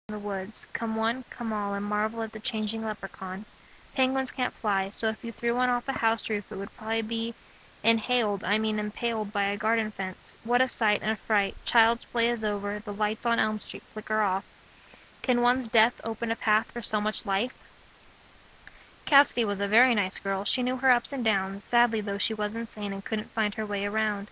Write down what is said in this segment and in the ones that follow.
in the woods. Come one, come all, and marvel at the changing leprechaun. Penguins can't fly, so if you threw one off a house roof it would probably be impaled by a garden fence. What a sight and a fright. Child's play is over, the lights on Elm Street flicker off. Can one's death open a path for so much life? Cassidy was a very nice girl. She knew her ups and downs, sadly though she was insane and couldn't find her way around.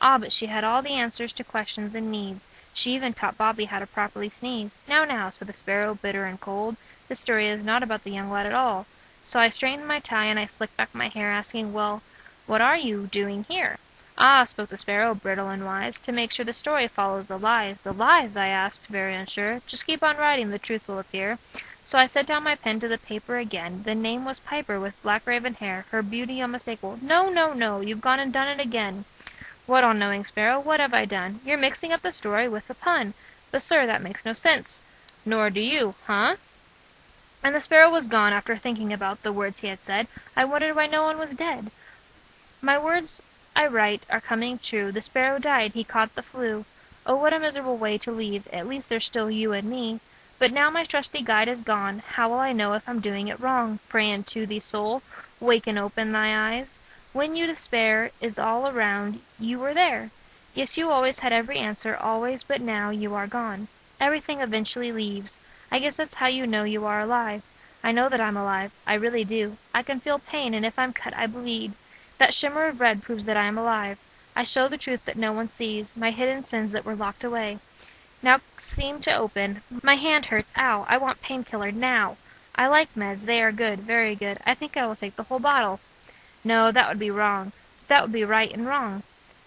Ah, but she had all the answers to questions and needs. She even taught Bobby how to properly sneeze. Now, now, said the sparrow, bitter and cold. This story is not about the young lad at all. So I straightened my tie and I slicked back my hair, asking, well, what are you doing here? Ah, spoke the sparrow, brittle and wise, to make sure the story follows the lies. The lies? I asked, very unsure. Just keep on writing, the truth will appear. So I set down my pen to the paper again. The name was Piper, with black raven hair, her beauty unmistakable. No, no, no, you've gone and done it again. What all-knowing sparrow, what have I done? You're mixing up the story with the pun. But, sir, that makes no sense. Nor do you, huh? And the sparrow was gone after thinking about the words he had said. I wondered why no one was dead. My words I write are coming true. The sparrow died, he caught the flu. Oh, what a miserable way to leave. At least there's still you and me. But now my trusty guide is gone. How will I know if I'm doing it wrong? Pray unto thee, soul, wake and open thy eyes. When you despair is all around, you were there. Yes, you always had every answer, always, but now you are gone. Everything eventually leaves. I guess that's how you know you are alive. I know that I'm alive. I really do. I can feel pain, and if I'm cut, I bleed. That shimmer of red proves that I am alive. I show the truth that no one sees, my hidden sins that were locked away. Now seem to open. My hand hurts. Ow. I want painkiller now. I like meds. They are good. Very good. I think I will take the whole bottle. No, that would be wrong. That would be right and wrong.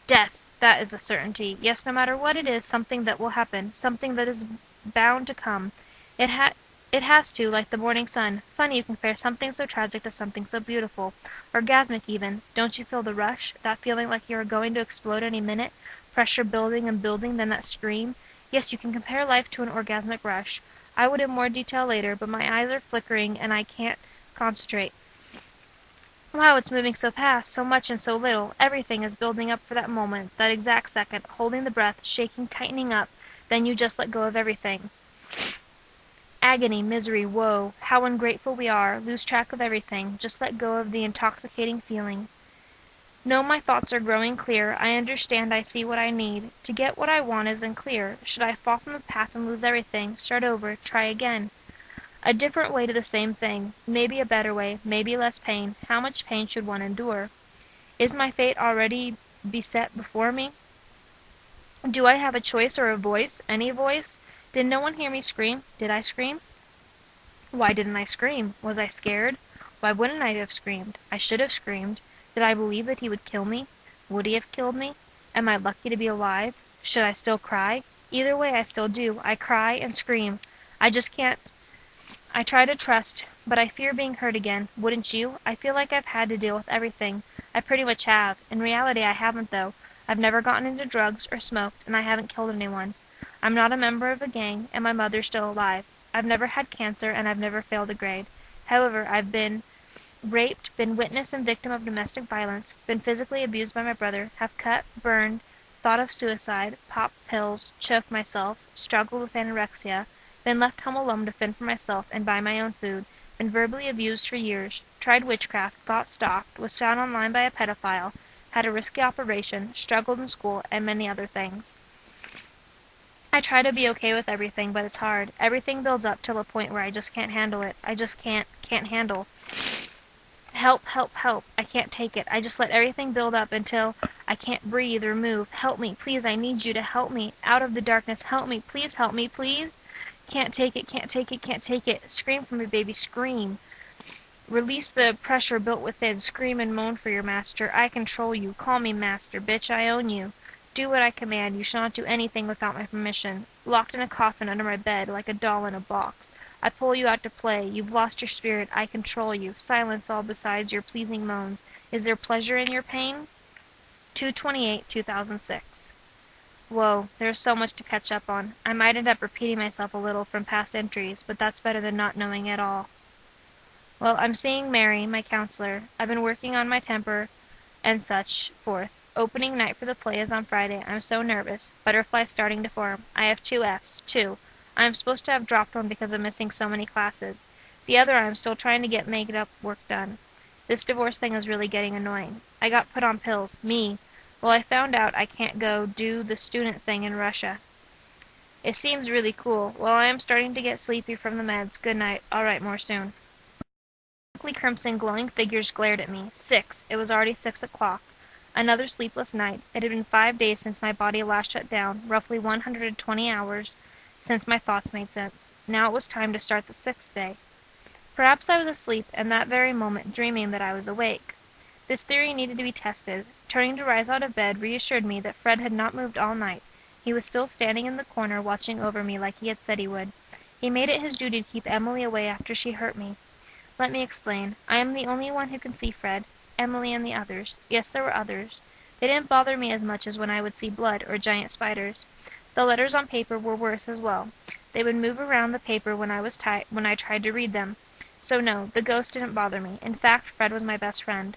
Death. That is a certainty. Yes, no matter what it is, something that will happen. Something that is bound to come. It has to, like the morning sun. Funny you compare something so tragic to something so beautiful. Orgasmic even. Don't you feel the rush? That feeling like you are going to explode any minute? Pressure building and building, then that scream? Yes, you can compare life to an orgasmic rush. I would in more detail later, but my eyes are flickering and I can't concentrate. Wow, it's moving so fast, so much and so little. Everything is building up for that moment, that exact second, holding the breath, shaking, tightening up. Then you just let go of everything. Agony, misery, woe. How ungrateful we are. Lose track of everything. Just let go of the intoxicating feeling. No, my thoughts are growing clear. I understand, I see what I need. To get what I want isn't clear. Should I fall from the path and lose everything? Start over. Try again. A different way to the same thing. Maybe a better way. Maybe less pain. How much pain should one endure? Is my fate already beset before me? Do I have a choice or a voice? Any voice? Did no one hear me scream? Did I scream? Why didn't I scream? Was I scared? Why wouldn't I have screamed? I should have screamed. Did I believe that he would kill me? Would he have killed me? Am I lucky to be alive? Should I still cry? Either way I still do. I cry and scream. I just can't. I try to trust, but I fear being hurt again. Wouldn't you? I feel like I've had to deal with everything. I pretty much have. In reality I haven't though. I've never gotten into drugs or smoked, and I haven't killed anyone. I'm not a member of a gang, and my mother's still alive. I've never had cancer, and I've never failed a grade. However, I've been raped, been witness and victim of domestic violence, been physically abused by my brother, have cut, burned, thought of suicide, popped pills, choked myself, struggled with anorexia, been left home alone to fend for myself and buy my own food, been verbally abused for years, tried witchcraft, got stalked, was found online by a pedophile, had a risky operation, struggled in school, and many other things. I try to be okay with everything, but it's hard. Everything builds up till a point where I just can't handle it. I just can't handle. Help, help, help. I can't take it. I just let everything build up until I can't breathe or move. Help me, please, I need you to help me. Out of the darkness, help me, please help me, please. Can't take it, can't take it, can't take it. Scream for me, baby, scream. Release the pressure built within. Scream and moan for your master. I control you. Call me master, bitch, I own you. Do what I command. You shall not do anything without my permission. Locked in a coffin under my bed, like a doll in a box. I pull you out to play. You've lost your spirit. I control you. Silence all besides your pleasing moans. Is there pleasure in your pain? 2/28/2006. Whoa, there's so much to catch up on. I might end up repeating myself a little from past entries, but that's better than not knowing at all. Well, I'm seeing Mary, my counselor. I've been working on my temper and such forth. Opening night for the play is on Friday. I'm so nervous. Butterflies starting to form. I have 2 Fs. 2. I am supposed to have dropped one because of missing so many classes. The other I am still trying to get made-up work done. This divorce thing is really getting annoying. I got put on pills. Me. Well, I found out I can't go do the student thing in Russia. It seems really cool. Well, I am starting to get sleepy from the meds. Good night. I'll write more soon. Quickly crimson glowing figures glared at me. 6. It was already 6 o'clock. Another sleepless night. It had been 5 days since my body last shut down, roughly 120 hours since my thoughts made sense. Now it was time to start the 6th day. Perhaps I was asleep, and that very moment dreaming that I was awake. This theory needed to be tested. Turning to rise out of bed reassured me that Fred had not moved all night. He was still standing in the corner watching over me like he had said he would. He made it his duty to keep Emily away after she hurt me. Let me explain. I am the only one who can see Fred, Emily and the others. Yes, there were others. They didn't bother me as much as when I would see blood or giant spiders. The letters on paper were worse as well. They would move around the paper when I tried to read them. So no, the ghost didn't bother me. In fact, Fred was my best friend.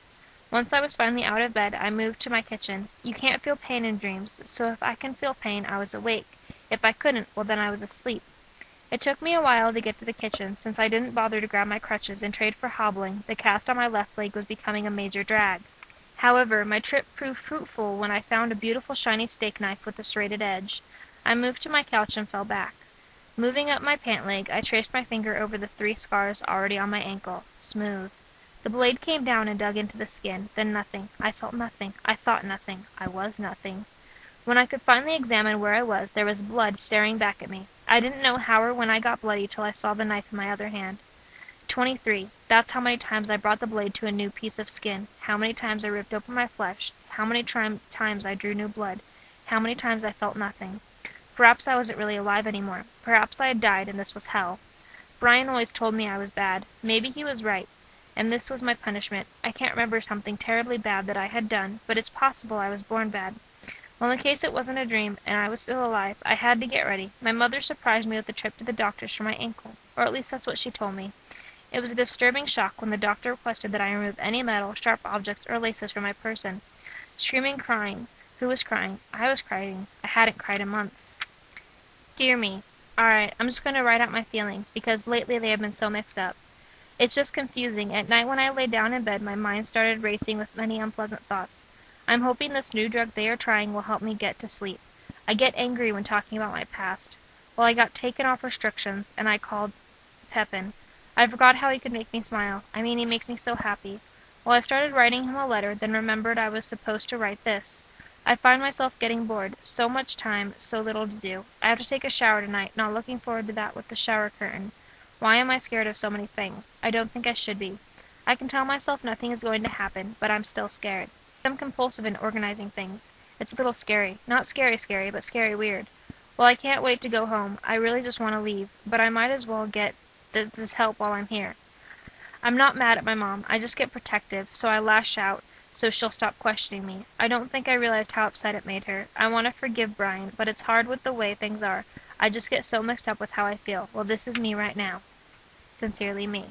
Once I was finally out of bed, I moved to my kitchen. You can't feel pain in dreams, so if I can feel pain, I was awake. If I couldn't, well then I was asleep. It took me a while to get to the kitchen, since I didn't bother to grab my crutches and trade for hobbling. The cast on my left leg was becoming a major drag. However, my trip proved fruitful when I found a beautiful shiny steak knife with a serrated edge. I moved to my couch and fell back. Moving up my pant leg, I traced my finger over the 3 scars already on my ankle. Smooth. The blade came down and dug into the skin. Then nothing. I felt nothing. I thought nothing. I was nothing. When I could finally examine where I was, there was blood staring back at me. I didn't know how or when I got bloody till I saw the knife in my other hand. 23. That's how many times I brought the blade to a new piece of skin. How many times I ripped open my flesh. How many times I drew new blood. How many times I felt nothing. Perhaps I wasn't really alive anymore. Perhaps I had died and this was hell. Brian always told me I was bad. Maybe he was right. And this was my punishment. I can't remember something terribly bad that I had done, but it's possible I was born bad. Well, in case it wasn't a dream, and I was still alive, I had to get ready. My mother surprised me with a trip to the doctor's for my ankle, or at least that's what she told me. It was a disturbing shock when the doctor requested that I remove any metal, sharp objects, or laces from my person. Screaming, crying. Who was crying? I was crying. I hadn't cried in months. Dear me. Alright, I'm just going to write out my feelings, because lately they have been so mixed up. It's just confusing. At night when I lay down in bed, my mind started racing with many unpleasant thoughts. I'm hoping this new drug they are trying will help me get to sleep. I get angry when talking about my past. Well, I got taken off restrictions, and I called Pepin. I forgot how he could make me smile. I mean, he makes me so happy. Well, I started writing him a letter, then remembered I was supposed to write this. I find myself getting bored. So much time, so little to do. I have to take a shower tonight, not looking forward to that with the shower curtain. Why am I scared of so many things? I don't think I should be. I can tell myself nothing is going to happen, but I'm still scared. I'm compulsive in organizing things. It's a little scary. Not scary, but scary weird. Well, I can't wait to go home. I really just want to leave, but I might as well get this help while I'm here. I'm not mad at my mom. I just get protective, so I lash out so she'll stop questioning me. I don't think I realized how upset it made her. I want to forgive Brian, but it's hard with the way things are. I just get so mixed up with how I feel. Well, this is me right now. Sincerely, me.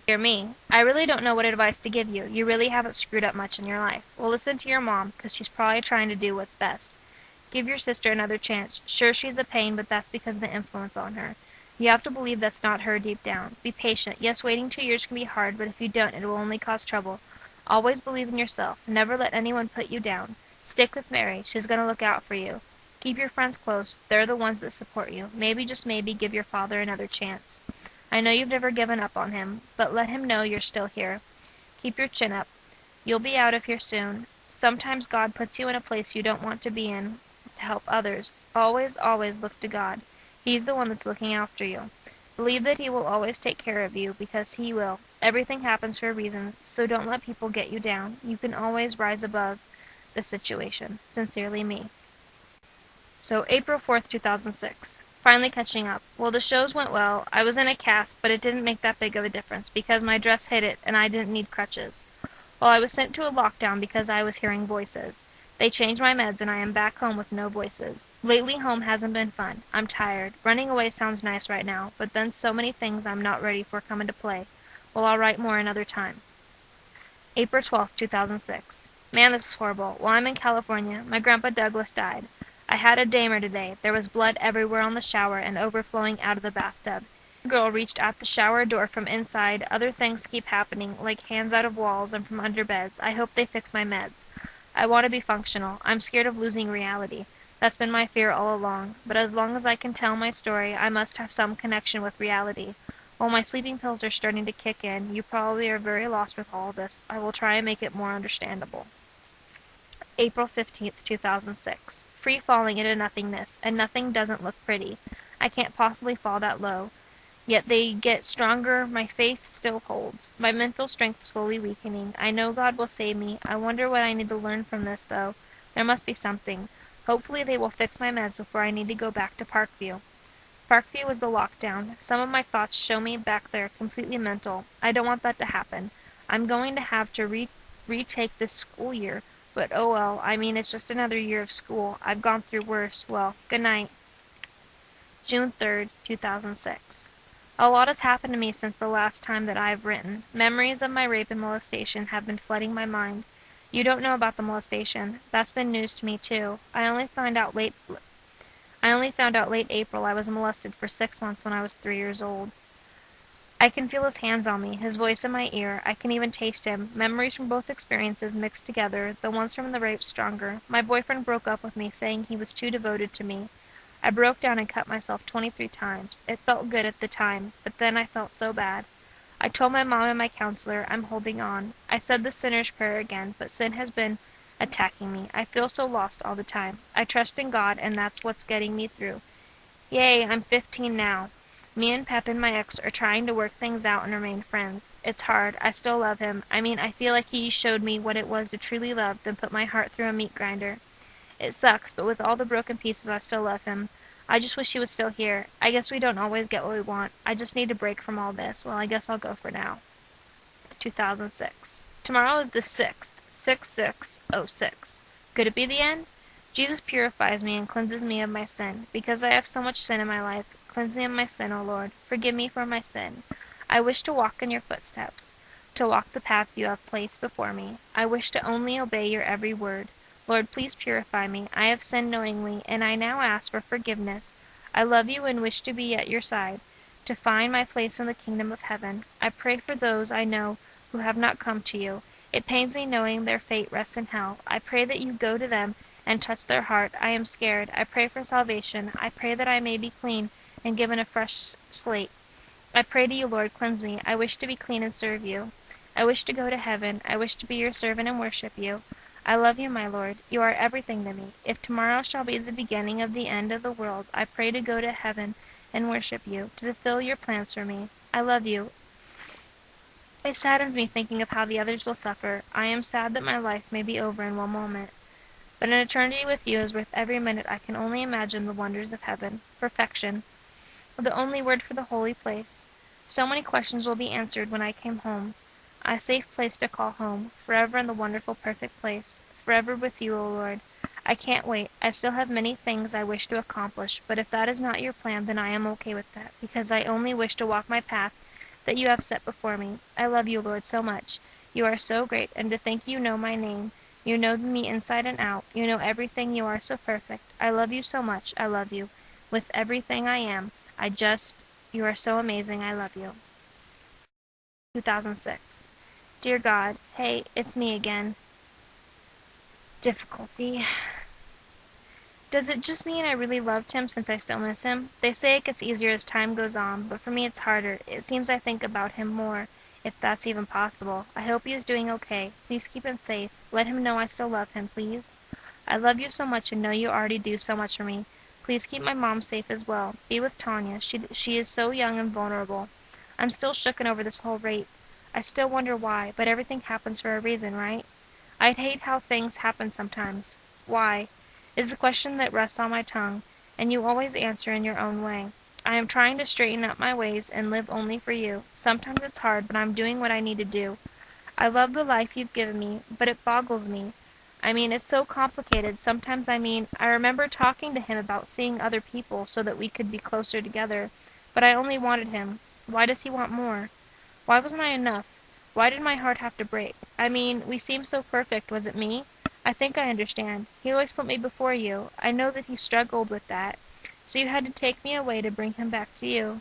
Dear me, I really don't know what advice to give you. You really haven't screwed up much in your life. Well, listen to your mom, 'cause she's probably trying to do what's best. Give your sister another chance. Sure, she's a pain, but that's because of the influence on her. You have to believe that's not her deep down. Be patient. Yes, waiting 2 years can be hard, but if you don't, it will only cause trouble. Always believe in yourself. Never let anyone put you down. Stick with Mary. She's going to look out for you. Keep your friends close. They're the ones that support you. Maybe, just maybe, give your father another chance. I know you've never given up on him, but let him know you're still here. Keep your chin up. You'll be out of here soon. Sometimes God puts you in a place you don't want to be in to help others. Always, always look to God. He's the one that's looking after you. Believe that he will always take care of you, because he will. Everything happens for a reason, so don't let people get you down. You can always rise above the situation. Sincerely, me. So, April 4th, 2006. Finally catching up. Well, the shows went well. I was in a cast, but it didn't make that big of a difference, because my dress hid it, and I didn't need crutches. Well, I was sent to a lockdown because I was hearing voices. They changed my meds, and I am back home with no voices. Lately, home hasn't been fun. I'm tired. Running away sounds nice right now, but then so many things I'm not ready for come into play. Well, I'll write more another time. April 12th, 2006. Man, this is horrible. While I'm in California, my grandpa Douglas died. I had a damer today. There was blood everywhere on the shower and overflowing out of the bathtub. A girl reached at the shower door from inside. Other things keep happening, like hands out of walls and from under beds. I hope they fix my meds. I want to be functional. I'm scared of losing reality. That's been my fear all along. But as long as I can tell my story, I must have some connection with reality. While my sleeping pills are starting to kick in, you probably are very lost with all this. I will try and make it more understandable. April 15th, 2006. Free falling into nothingness, and nothing doesn't look pretty. I can't possibly fall that low. Yet they get stronger, my faith still holds. My mental strength slowly weakening. I know God will save me. I wonder what I need to learn from this, though. There must be something. Hopefully they will fix my meds before I need to go back to Parkview. Parkview was the lockdown. Some of my thoughts show me back there completely mental. I don't want that to happen. I'm going to have to retake this school year. But oh well, I mean it's just another year of school. I've gone through worse. Well, good night. June 3rd, 2006. A lot has happened to me since the last time that I have written. Memories of my rape and molestation have been flooding my mind. You don't know about the molestation. That's been news to me too. I only found out late April I was molested for 6 months when I was 3 years old. I can feel his hands on me, his voice in my ear. I can even taste him. Memories from both experiences mixed together, the ones from the rape stronger. My boyfriend broke up with me, saying he was too devoted to me. I broke down and cut myself 23 times. It felt good at the time, but then I felt so bad. I told my mom and my counselor I'm holding on. I said the sinner's prayer again, but sin has been attacking me. I feel so lost all the time. I trust in God, and that's what's getting me through. Yay, I'm 15 now. Me and Pep and my ex are trying to work things out and remain friends. It's hard. I still love him. I mean, I feel like he showed me what it was to truly love, then put my heart through a meat grinder. It sucks, but with all the broken pieces I still love him. I just wish he was still here. I guess we don't always get what we want. I just need a break from all this. Well, I guess I'll go for now. 2006. Tomorrow is the 6th. 6/6/06. Could it be the end? Jesus purifies me and cleanses me of my sin. Because I have so much sin in my life, cleanse me of my sin, O Lord. Forgive me for my sin. I wish to walk in your footsteps, to walk the path you have placed before me. I wish to only obey your every word. Lord, please purify me. I have sinned knowingly, and I now ask for forgiveness. I love you and wish to be at your side, to find my place in the kingdom of heaven. I pray for those I know who have not come to you. It pains me knowing their fate rests in hell. I pray that you go to them and touch their heart. I am scared. I pray for salvation. I pray that I may be clean and given a fresh slate. I pray to you, Lord, cleanse me. I wish to be clean and serve you. I wish to go to heaven. I wish to be your servant and worship you. I love you, my Lord. You are everything to me. If tomorrow shall be the beginning of the end of the world, I pray to go to heaven and worship you, to fulfill your plans for me. I love you. It saddens me thinking of how the others will suffer. I am sad that my life may be over in one moment. But an eternity with you is worth every minute. I can only imagine the wonders of heaven. Perfection. The only word for the holy place. So many questions will be answered when I came home. A safe place to call home, forever in the wonderful perfect place, forever with you, O Lord. I can't wait. I still have many things I wish to accomplish, but if that is not your plan, then I am okay with that, because I only wish to walk my path that you have set before me. I love you, Lord, so much. You are so great, and to think you know my name. You know me inside and out. You know everything. You are so perfect. I love you so much. I love you. With everything I am. You are so amazing. I love you. 2006. Dear God, hey, it's me again. Difficulty. Does it just mean I really loved him since I still miss him? They say it gets easier as time goes on, but for me it's harder. It seems I think about him more, if that's even possible. I hope he is doing okay. Please keep him safe. Let him know I still love him, please. I love you so much and know you already do so much for me. Please keep my mom safe as well. Be with Tanya. She is so young and vulnerable. I'm still shooken over this whole rape. I still wonder why, but everything happens for a reason, right? I'd hate how things happen sometimes. Why? Is the question that rests on my tongue, and you always answer in your own way. I am trying to straighten up my ways and live only for you. Sometimes it's hard, but I'm doing what I need to do. I love the life you've given me, but it boggles me. It's so complicated. Sometimes I remember talking to him about seeing other people so that we could be closer together, but I only wanted him. Why does he want more? Why wasn't I enough? Why did my heart have to break? We seemed so perfect. Was it me? I think I understand. He always put me before you. I know that he struggled with that. So you had to take me away to bring him back to you.